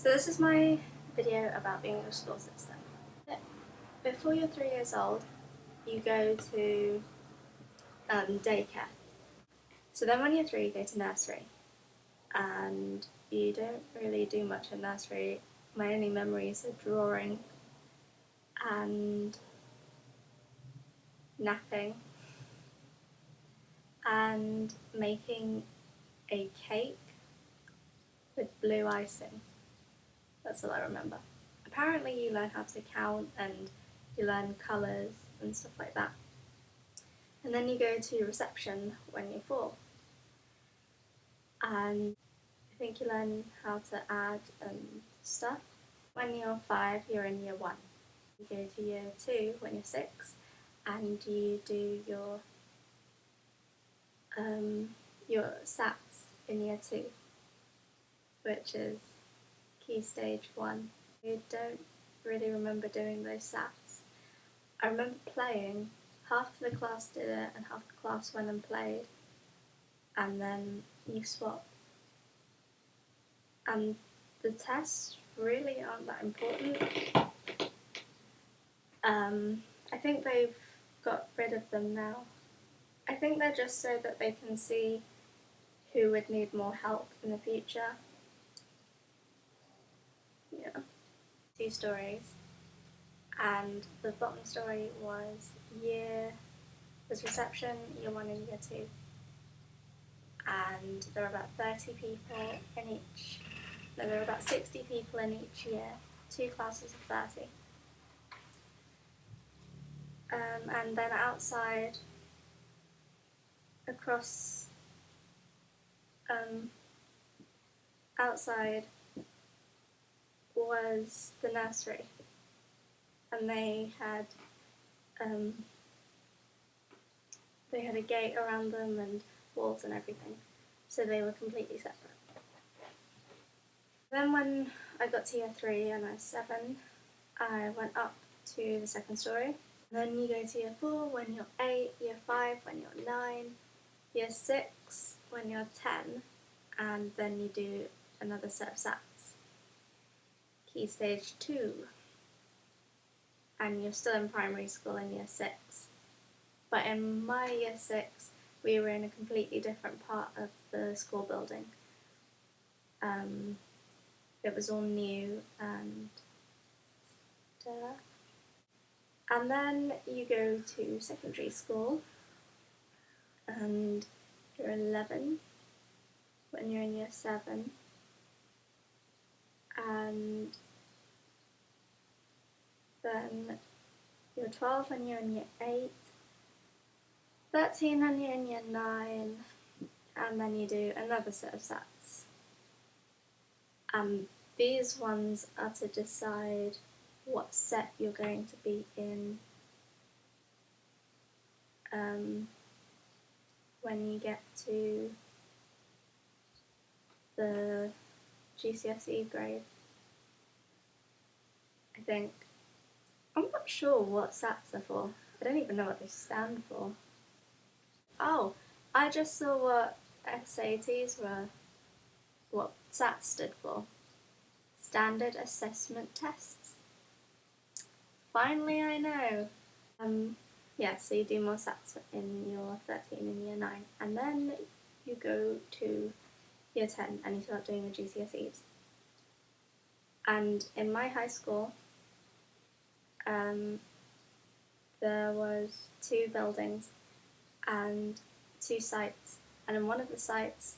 So this is my video about the English school system. Before you're 3 years old, you go to daycare. So then when you're 3, you go to nursery. And you don't really do much in nursery. My only memories are drawing and napping and making a cake with blue icing. That's all I remember. Apparently you learn how to count and you learn colours and stuff like that. And then you go to reception when you're 4. And I think you learn how to add and stuff. When you're 5, you're in year 1. You go to year 2 when you're 6 and you do your SATs in year 2, which is Key Stage 1. I don't really remember doing those SATs. I remember playing. Half of the class did it and half the class went and played, and then you swap. And the tests really aren't that important. I think they've got rid of them now. I think they're just so that they can see who would need more help in the future. Yeah. 2 stories. And the bottom story was reception, year 1 and year 2. And there were about 30 people in each. No, there were about 60 people in each year, 2 classes of 30. And then outside, outside was the nursery, and they had a gate around them and walls and everything, so they were completely separate. Then when I got to year 3 and I was 7, I went up to the second story. Then you go to year 4 when you're 8, year 5 when you're 9, year 6 when you're 10, and then you do another set of SATs. Key Stage 2. And you're still in primary school in year 6. But in my year 6, we were in a completely different part of the school building. It was all new and and then you go to secondary school and you're 11 when you're in year 7, and then you're 12 when you're in year 8, 13 when you're in year 9, and then you do another set of SATs. These ones are to decide what set you're going to be in when you get to the GCSE grade. I think. I'm not sure what SATs are for. I don't even know what they stand for. Oh, I just saw what SATs were, what SATs stood for. Standard Assessment Tests. Finally I know. Yeah, so you do more SATs in year 13 and year 9, and then you go to year 10 and you start doing the GCSEs. And in my high school, there was 2 buildings and 2 sites, and in one of the sites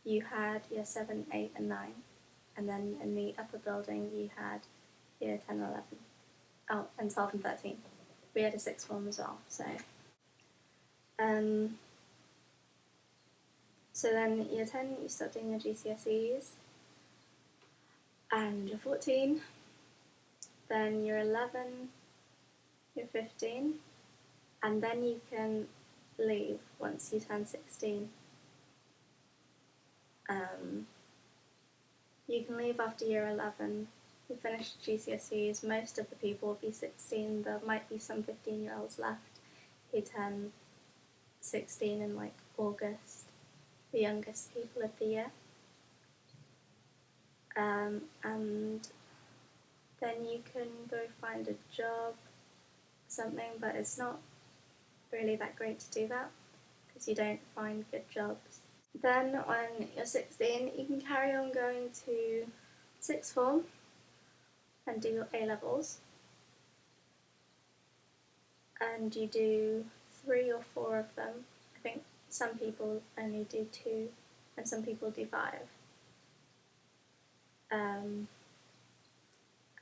you had year 7, 8 and 9, and then in the upper building you had year 10, 11. Oh, and 12 and 13. We had a 6th form as well, so. So then year 10 you start doing your GCSEs, and you're 14, then you're 11, you're 15, and then you can leave once you turn 16. You can leave after year 11. You finish GCSEs, most of the people will be 16, there might be some 15-year-olds left who turn 16 in like August, the youngest people of the year. and then you can go find a job, something, but it's not really that great to do that because you don't find good jobs. Then when you're 16, you can carry on going to sixth form and do your A-levels, and you do 3 or 4 of them. I think some people only do 2 and some people do 5.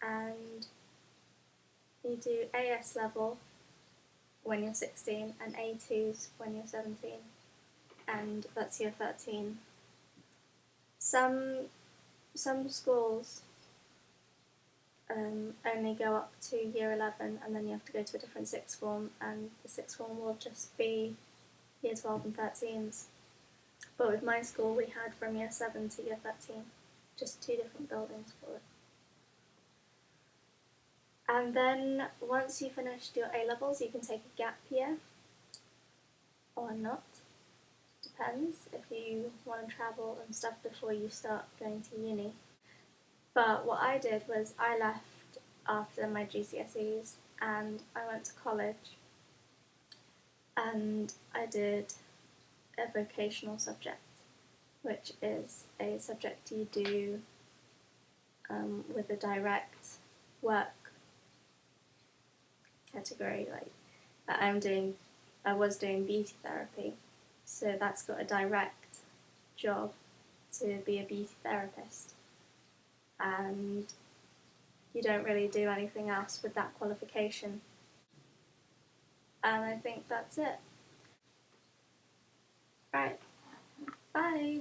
And you do AS level when you're 16 and A2s when you're 17, and that's year 13. Some schools only go up to year 11 and then you have to go to a different sixth form, and the sixth form will just be year 12 and 13s. But with my school we had from year 7 to year 13, just 2 different buildings for it. And then once you finished your A-levels you can take a gap year or not. Depends if you want to travel and stuff before you start going to uni. But what I did was I left after my GCSEs and I went to college, and I did a vocational subject, which is a subject you do with a direct work category. Like I was doing beauty therapy, so that's got a direct job to be a beauty therapist, and you don't really do anything else with that qualification. And I think that's it. Right, bye!